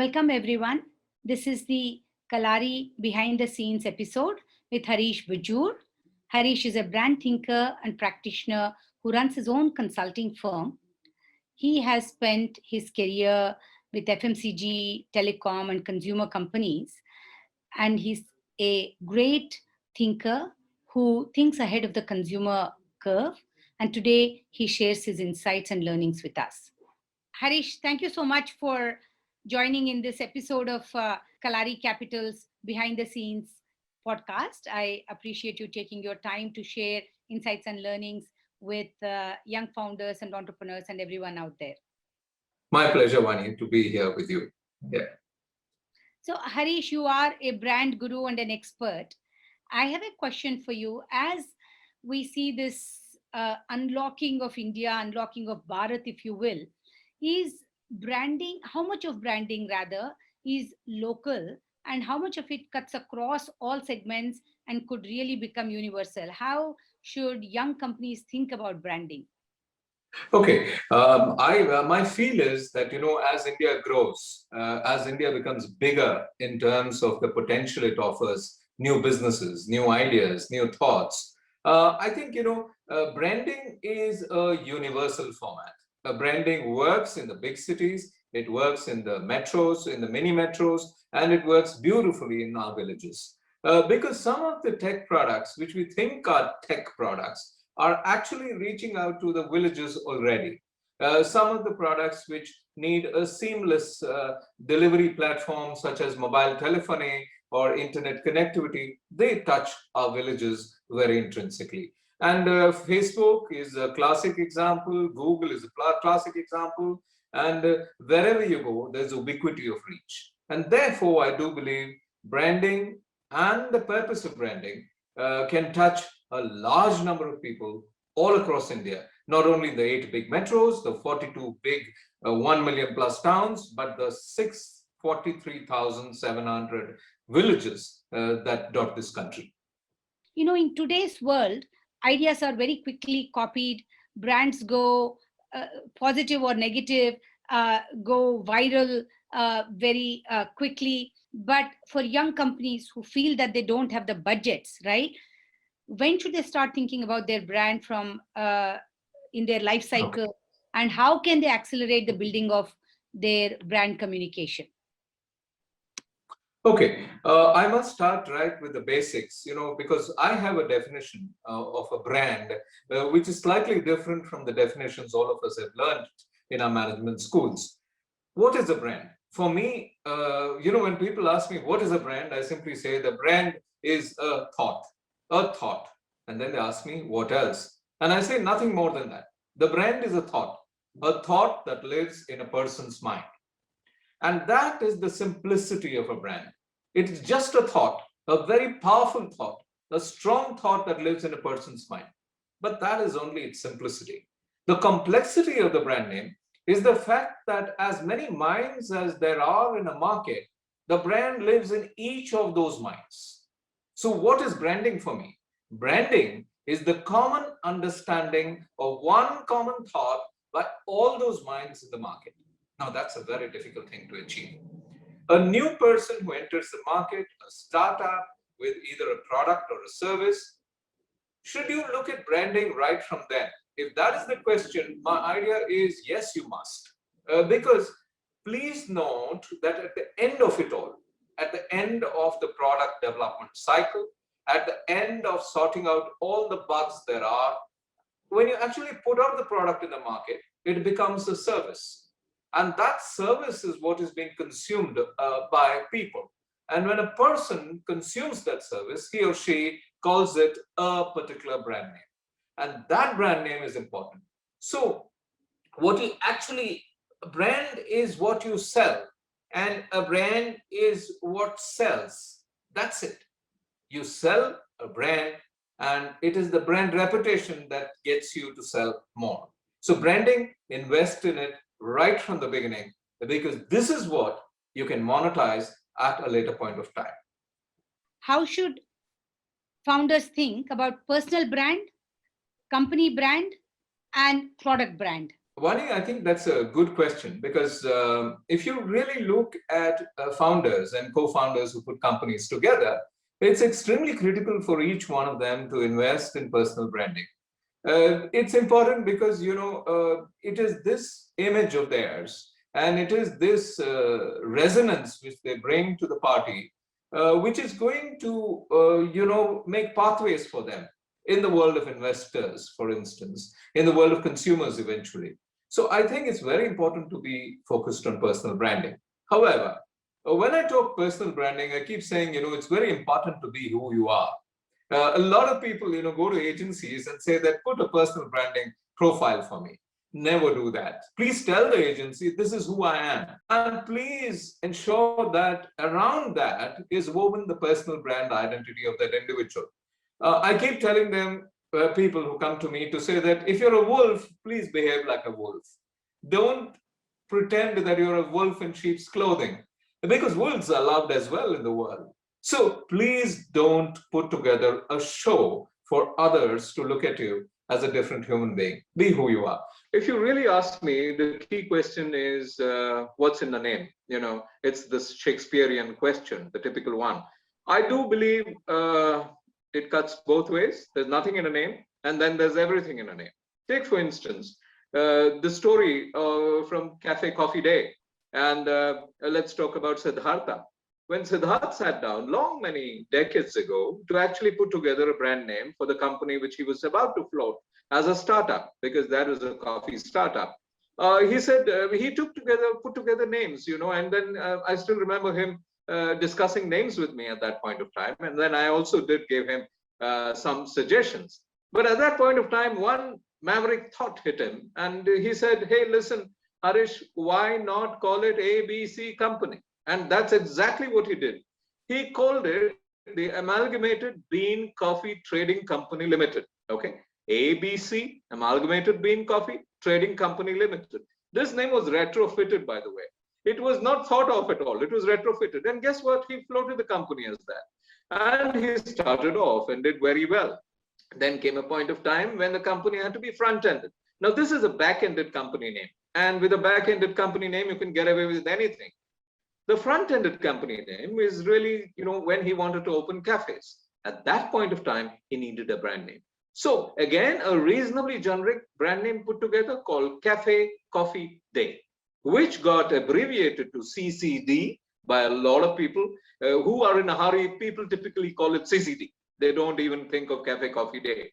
Welcome everyone. This is the Kalaari behind the scenes episode with Harish Bijoor. Harish is a brand thinker and practitioner who runs his own consulting firm. He has spent his career with FMCG, telecom, and consumer companies, and he's a great thinker who thinks ahead of the consumer curve. And today he shares his insights and learnings with us. Harish, thank you so much for joining in this episode of Kalaari Capital's Behind the Scenes podcast. I appreciate you taking your time to share insights and learnings with young founders and entrepreneurs and everyone out there. My pleasure, Vani, to be here with you. Yeah. So, Harish, you are a brand guru and an expert. I have a question for you. As we see this unlocking of India, unlocking of Bharat, if you will, is branding, how much of branding rather is local and how much of it cuts across all segments and could really become universal? How should young companies think about branding? Okay. My feel is that as India grows, as India becomes bigger in terms of the potential it offers, new businesses, new ideas, new thoughts. I think branding is a universal format. Branding works in the big cities, it works in the metros, in the mini metros, and it works beautifully in our villages. Because some of the tech products, which we think are tech products, are actually reaching out to the villages already. Some of the products which need a seamless delivery platform, such as mobile telephony or internet connectivity, they touch our villages very intrinsically. And Facebook is a classic example, Google is a classic example, and wherever you go, there's ubiquity of reach. And therefore, I do believe branding and the purpose of branding can touch a large number of people all across India, not only the 8 big metros, the 42 big 1 million plus towns, but the 643,700 villages that dot this country. In today's world, ideas are very quickly copied. Brands go positive or negative, go viral very quickly. But for young companies who feel that they don't have the budgets, right? When should they start thinking about their brand from in their life cycle, and how can they accelerate the building of their brand communication? Okay, I must start right with the basics, because I have a definition of a brand, which is slightly different from the definitions all of us have learned in our management schools. What is a brand? For me, when people ask me what is a brand, I simply say the brand is a thought. And then they ask me what else? And I say nothing more than that. The brand is a thought that lives in a person's mind. And that is the simplicity of a brand. It's just a thought, a very powerful thought, a strong thought that lives in a person's mind. But that is only its simplicity. The complexity of the brand name is the fact that as many minds as there are in a market, the brand lives in each of those minds. So what is branding for me? Branding is the common understanding of one common thought by all those minds in the market. Now, that's a very difficult thing to achieve. A new person who enters the market, a startup with either a product or a service, should you look at branding right from then? If that is the question, my idea is yes, you must. Because please note that at the end of it all, at the end of the product development cycle, at the end of sorting out all the bugs there are, when you actually put out the product in the market, it becomes a service. And that service is what is being consumed by people. And when a person consumes that service, he or she calls it a particular brand name. And that brand name is important. So what you actually, a brand is what you sell, and a brand is what sells. That's it. You sell a brand, and it is the brand reputation that gets you to sell more. So branding, invest in it right from the beginning, because this is what you can monetize at a later point of time. How should founders think about personal brand, company brand, and product brand? Vani, I think that's a good question because if you really look at founders and co-founders who put companies together, it's extremely critical for each one of them to invest in personal branding. It's important because it is this image of theirs and it is this resonance which they bring to the party, which is going to make pathways for them in the world of investors, for instance, in the world of consumers eventually. So I think it's very important to be focused on personal branding. However, when I talk personal branding, I keep saying, it's very important to be who you are. A lot of people, go to agencies and say that put a personal branding profile for me. Never do that. Please tell the agency, this is who I am. And please ensure that around that is woven the personal brand identity of that individual. I keep telling them, people who come to me to say that if you're a wolf, please behave like a wolf. Don't pretend that you're a wolf in sheep's clothing, because wolves are loved as well in the world. So please don't put together a show for others to look at you as a different human being. Be who you are. If you really ask me, the key question is what's in the name? It's this Shakespearean question, the typical one. I do believe it cuts both ways. There's nothing in a name, and then there's everything in a name. Take, for instance, the story from Cafe Coffee Day. And let's talk about Siddhartha. When Siddhartha sat down many decades ago to actually put together a brand name for the company which he was about to float as a startup, because that was a coffee startup, he said he put together names, and then I still remember him discussing names with me at that point of time. And then I also did give him some suggestions. But at that point of time, one maverick thought hit him, and he said, hey, listen, Harish, why not call it ABC Company? And that's exactly what he did. He called it the Amalgamated Bean Coffee Trading Company Limited. Okay, ABC, Amalgamated Bean Coffee Trading Company Limited. This name was retrofitted, by the way. It was not thought of at all. It was retrofitted. And guess what? He floated the company as that. And he started off and did very well. Then came a point of time when the company had to be front-ended. Now, this is a back-ended company name. And with a back-ended company name, you can get away with anything. The front-ended company name is really, when he wanted to open cafes. At that point of time, he needed a brand name. So again, a reasonably generic brand name put together called Cafe Coffee Day, which got abbreviated to CCD by a lot of people who are in a hurry. People typically call it CCD. They don't even think of Cafe Coffee Day.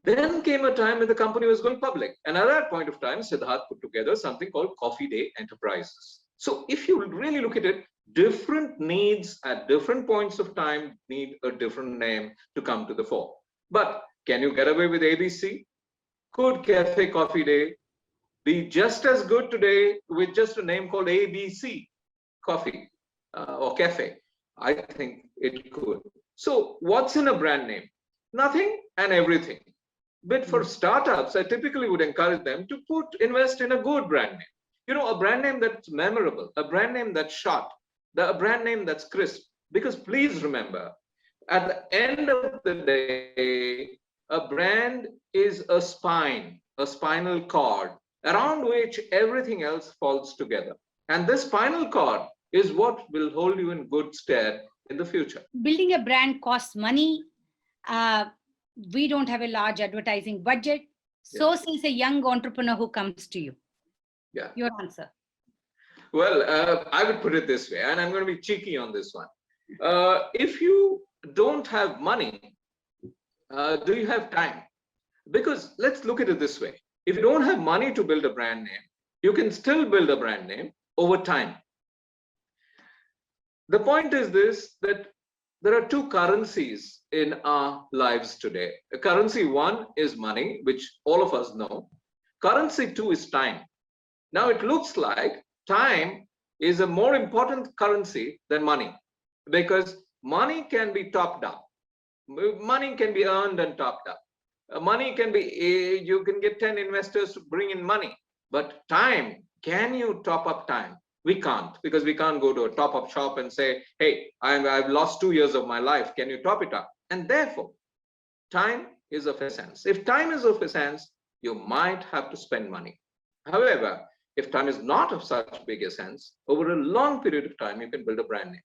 Then came a time when the company was going public. And at that point of time, Siddharth put together something called Coffee Day Enterprises. So if you really look at it, different needs at different points of time need a different name to come to the fore. But can you get away with ABC? Could Cafe Coffee Day be just as good today with just a name called ABC Coffee or Cafe? I think it could. So what's in a brand name? Nothing and everything. But for startups, I typically would encourage them to invest in a good brand name. A brand name that's memorable, a brand name that's short, a brand name that's crisp. Because please remember, at the end of the day, a brand is a spine, a spinal cord, around which everything else falls together. And this spinal cord is what will hold you in good stead in the future. Building a brand costs money. We don't have a large advertising budget. So says a young entrepreneur who comes to you. Yeah. Your answer. Well, I would put it this way, and I'm going to be cheeky on this one. If you don't have money, do you have time? Because let's look at it this way. If you don't have money to build a brand name, you can still build a brand name over time. The point is this, that there are two currencies in our lives today. Currency one is money, which all of us know. Currency two is time. Now it looks like time is a more important currency than money, because money can be topped up. Money can be earned and topped up. Money can be, you can get 10 investors to bring in money, but time, can you top up time? We can't, because we can't go to a top-up shop and say, hey, I've lost 2 years of my life. Can you top it up? And therefore, time is of essence. If time is of essence, you might have to spend money. However, if time is not of such big a sense, over a long period of time, you can build a brand name.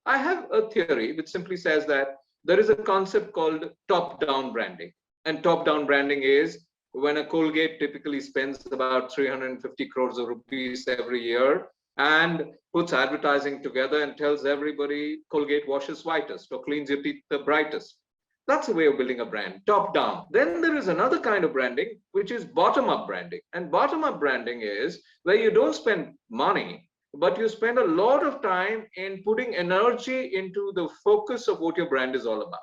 I have a theory which simply says that there is a concept called top-down branding. And top-down branding is when a Colgate typically spends about 350 crores of rupees every year and puts advertising together and tells everybody Colgate washes whitest or cleans your teeth the brightest. That's a way of building a brand, top down. Then there is another kind of branding, which is bottom up branding. And bottom up branding is where you don't spend money, but you spend a lot of time in putting energy into the focus of what your brand is all about.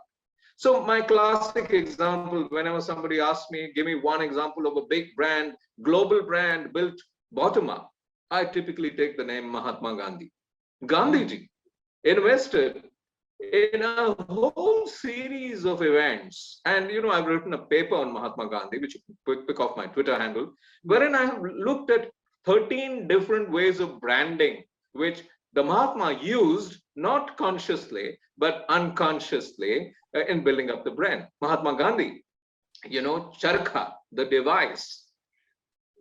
So my classic example, whenever somebody asks me, give me one example of a big brand, global brand built bottom up, I typically take the name Mahatma Gandhi. Gandhiji invested in a whole series of events. And, I've written a paper on Mahatma Gandhi, which you pick off my Twitter handle, wherein I have looked at 13 different ways of branding, which the Mahatma used, not consciously, but unconsciously in building up the brand. Mahatma Gandhi, Charkha, the device,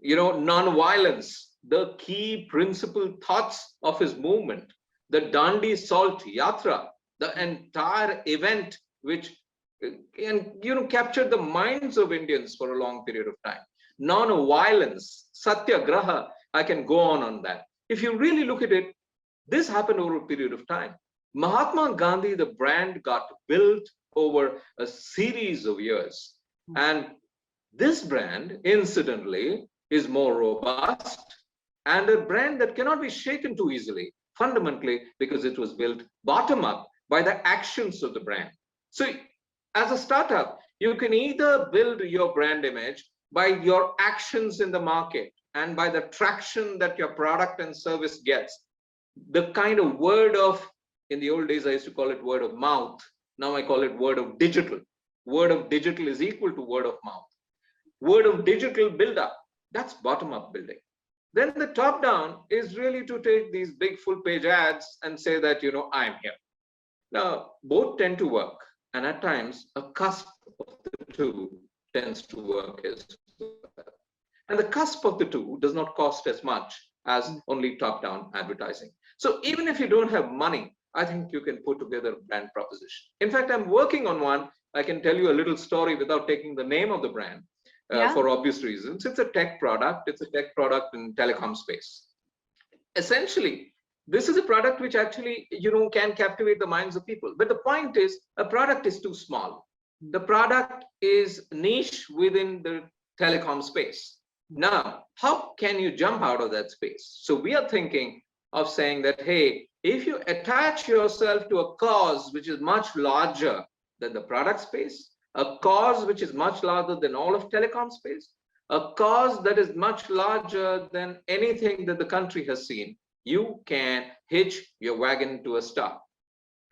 non-violence, the key principal thoughts of his movement, the Dandi Salt Yatra, the entire event, which captured the minds of Indians for a long period of time. Non-violence, satyagraha, I can go on that. If you really look at it, this happened over a period of time. Mahatma Gandhi, the brand, got built over a series of years. And this brand, incidentally, is more robust and a brand that cannot be shaken too easily, fundamentally because it was built bottom up by the actions of the brand. So as a startup, you can either build your brand image by your actions in the market and by the traction that your product and service gets. The kind of word of, in the old days, I used to call it word of mouth. Now I call it word of digital. Word of digital is equal to word of mouth. Word of digital build up, that's bottom up building. Then the top down is really to take these big full page ads and say that, I'm here. Now, both tend to work. And at times, a cusp of the two tends to work as well. And the cusp of the two does not cost as much as only top-down advertising. So even if you don't have money, I think you can put together a brand proposition. In fact, I'm working on one. I can tell you a little story without taking the name of the brand for obvious reasons. It's a tech product. It's a tech product in telecom space. Essentially, this is a product which actually, can captivate the minds of people. But the point is, a product is too small. The product is niche within the telecom space. Now, how can you jump out of that space? So we are thinking of saying that, hey, if you attach yourself to a cause which is much larger than the product space, a cause which is much larger than all of telecom space, a cause that is much larger than anything that the country has seen, you can hitch your wagon to a stop.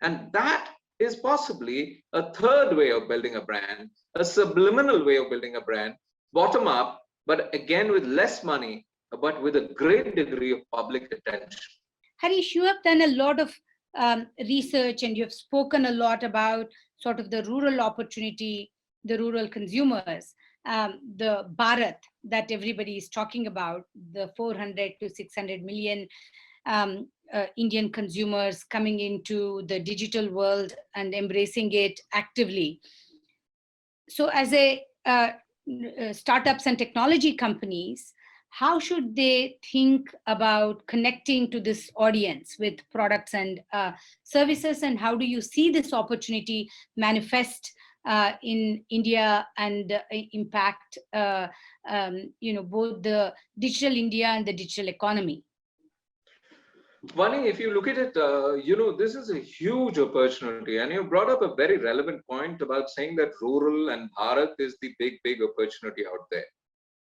And that is possibly a third way of building a brand, a subliminal way of building a brand, bottom up, but again with less money, but with a great degree of public attention. Harish, you have done a lot of research and you've spoken a lot about sort of the rural opportunity, the rural consumers, the Bharat that everybody is talking about, the 400 to 600 million Indian consumers coming into the digital world and embracing it actively. So as a startups and technology companies, how should they think about connecting to this audience with products and services, and how do you see this opportunity manifest in India and impact both the digital India and the digital economy? Vani, if you look at it, this is a huge opportunity, and you brought up a very relevant point about saying that rural and Bharat is the big opportunity out there.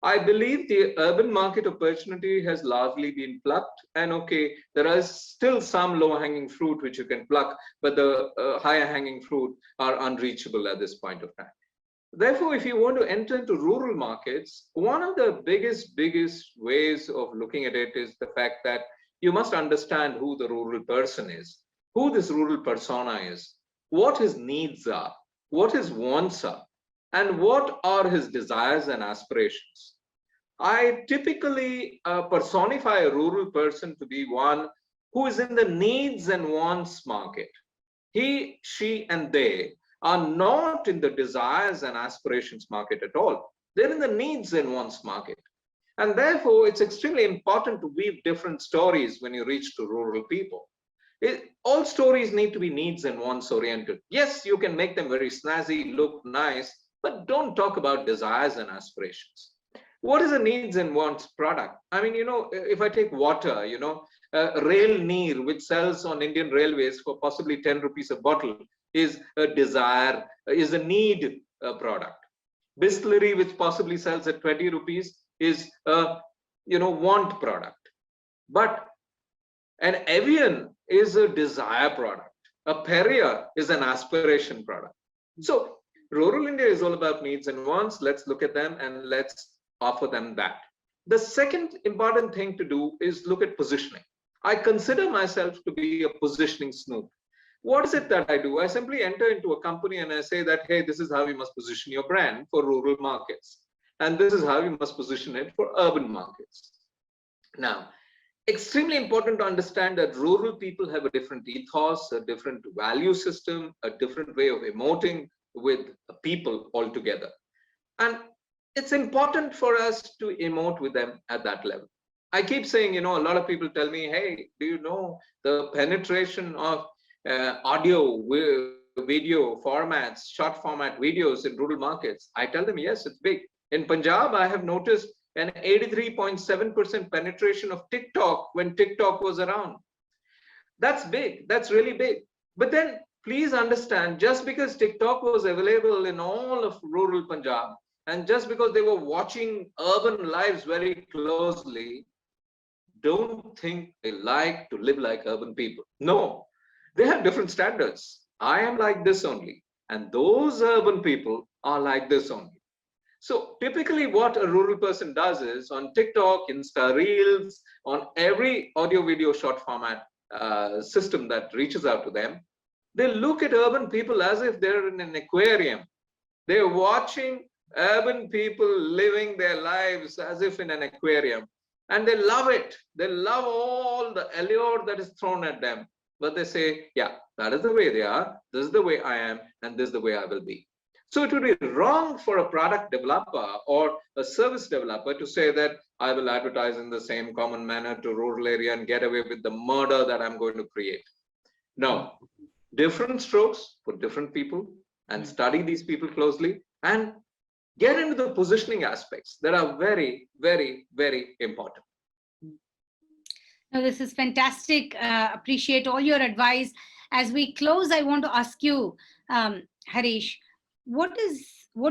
I believe the urban market opportunity has largely been plucked, and okay, there is still some low-hanging fruit which you can pluck, but the higher-hanging fruit are unreachable at this point of time. Therefore, if you want to enter into rural markets, one of the biggest ways of looking at it is the fact that you must understand who the rural person is, who this rural persona is, what his needs are, what his wants are. and what are his desires and aspirations. I typically personify a rural person to be one who is in the needs and wants market. He, she, and they are not in the desires and aspirations market at all. They're in the needs and wants market. And therefore, it's extremely important to weave different stories when you reach to rural people. All stories need to be needs and wants oriented. Yes, you can make them very snazzy, look nice, but don't talk about desires and aspirations. What is a needs and wants product? I mean, if I take water, Rail Neer, which sells on Indian railways for possibly 10 rupees a bottle, is a desire, is a need product. Distillery, which possibly sells at 20 rupees, is a want product. But an avian is a desire product. A Perrier is an aspiration product. So rural India is all about needs and wants. Let's look at them and let's offer them that. The second important thing to do is look at positioning. I consider myself to be a positioning snoop. What is it that I do? I simply enter into a company and I say that, hey, this is how you must position your brand for rural markets. And this is how you must position it for urban markets. Now, extremely important to understand that rural people have a different ethos, a different value system, a different way of emoting with people altogether. And it's important for us to emote with them at that level. I keep saying, a lot of people tell me, hey, do you know the penetration of audio, video formats, short format videos in rural markets? I tell them, yes, it's big. In Punjab, I have noticed an 83.7% penetration of TikTok when TikTok was around. That's big. That's really big. But then please understand, just because TikTok was available in all of rural Punjab, and just because they were watching urban lives very closely, don't think they like to live like urban people. No, they have different standards. I am like this only, and those urban people are like this only. So typically what a rural person does is on TikTok, Insta Reels, on every audio video short format system that reaches out to them, they look at urban people as if they're in an aquarium. They're watching urban people living their lives as if in an aquarium. And they love it. They love all the allure that is thrown at them. But they say, yeah, that is the way they are. This is the way I am. And this is the way I will be. So it would be wrong for a product developer or a service developer to say that I will advertise in the same common manner to rural area and get away with the murder that I'm going to create. No, different strokes for different people, and study these people closely and get into the positioning aspects that are very, very, very important. No, this is fantastic. Appreciate all your advice. As we close, I want to ask you, Harish, what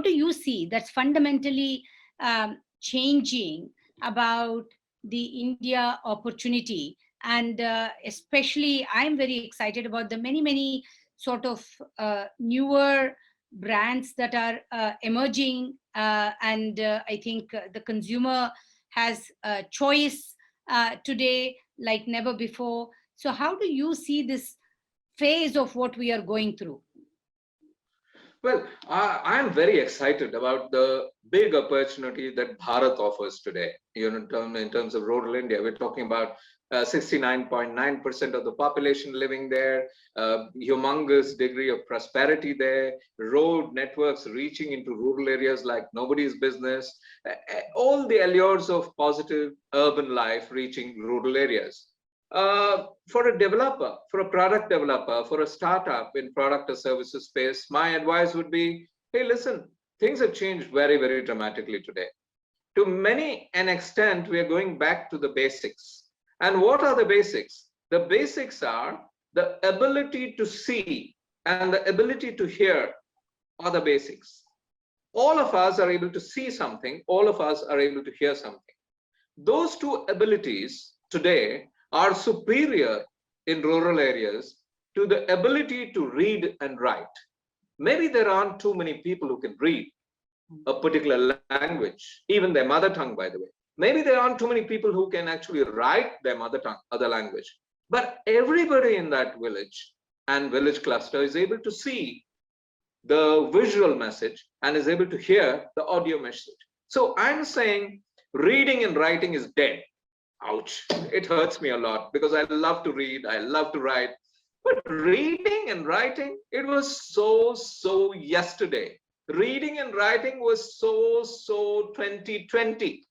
do you see that's fundamentally changing about the India opportunity? And especially, I'm very excited about the many sort of newer brands that are emerging. And I think the consumer has a choice today like never before. So how do you see this phase of what we are going through? Well, I am very excited about the big opportunity that Bharat offers today. In terms of rural India, we're talking about 69.9% of the population living there, humongous degree of prosperity there, road networks reaching into rural areas like nobody's business, all the allures of positive urban life reaching rural areas. For a developer, for a product developer, for a startup in product or services space, my advice would be, hey, listen, things have changed very, very dramatically today. To many an extent, we are going back to the basics. And what are the basics? The basics are the ability to see and the ability to hear are the basics. All of us are able to see something. All of us are able to hear something. Those two abilities today are superior in rural areas to the ability to read and write. Maybe there aren't too many people who can read a particular language, even their mother tongue, by the way. Maybe there aren't too many people who can actually write their mother tongue, other language. But everybody in that village and village cluster is able to see the visual message and is able to hear the audio message. So I'm saying reading and writing is dead. Ouch. It hurts me a lot because I love to read, I love to write. But reading and writing, it was so yesterday. Reading and writing was so 2020.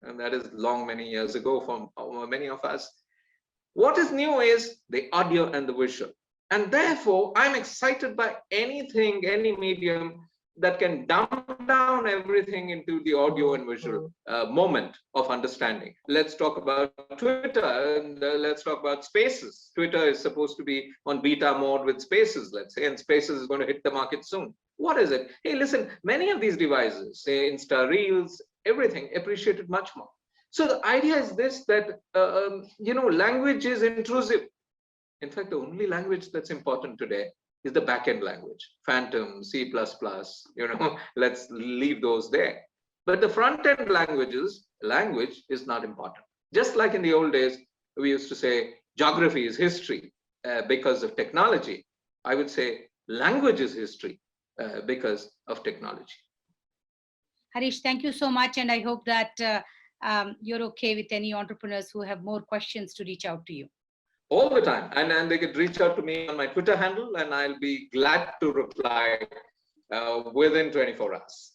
And that is long, many years ago for many of us. What is new is the audio and the visual. And therefore, I'm excited by anything, any medium that can dumb down everything into the audio and visual moment of understanding. Let's talk about Twitter and let's talk about Spaces. Twitter is supposed to be on beta mode with Spaces, let's say, and Spaces is going to hit the market soon. What is it? Hey, listen, many of these devices, say Insta Reels, everything appreciated much more. So the idea is this, that, language is intrusive. In fact, the only language that's important today is the backend language, Phantom, C++, let's leave those there. But the front-end language is not important. Just like in the old days, we used to say geography is history because of technology. I would say language is history because of technology. Harish, thank you so much. And I hope that you're okay with any entrepreneurs who have more questions to reach out to you. All the time. And they could reach out to me on my Twitter handle, and I'll be glad to reply within 24 hours.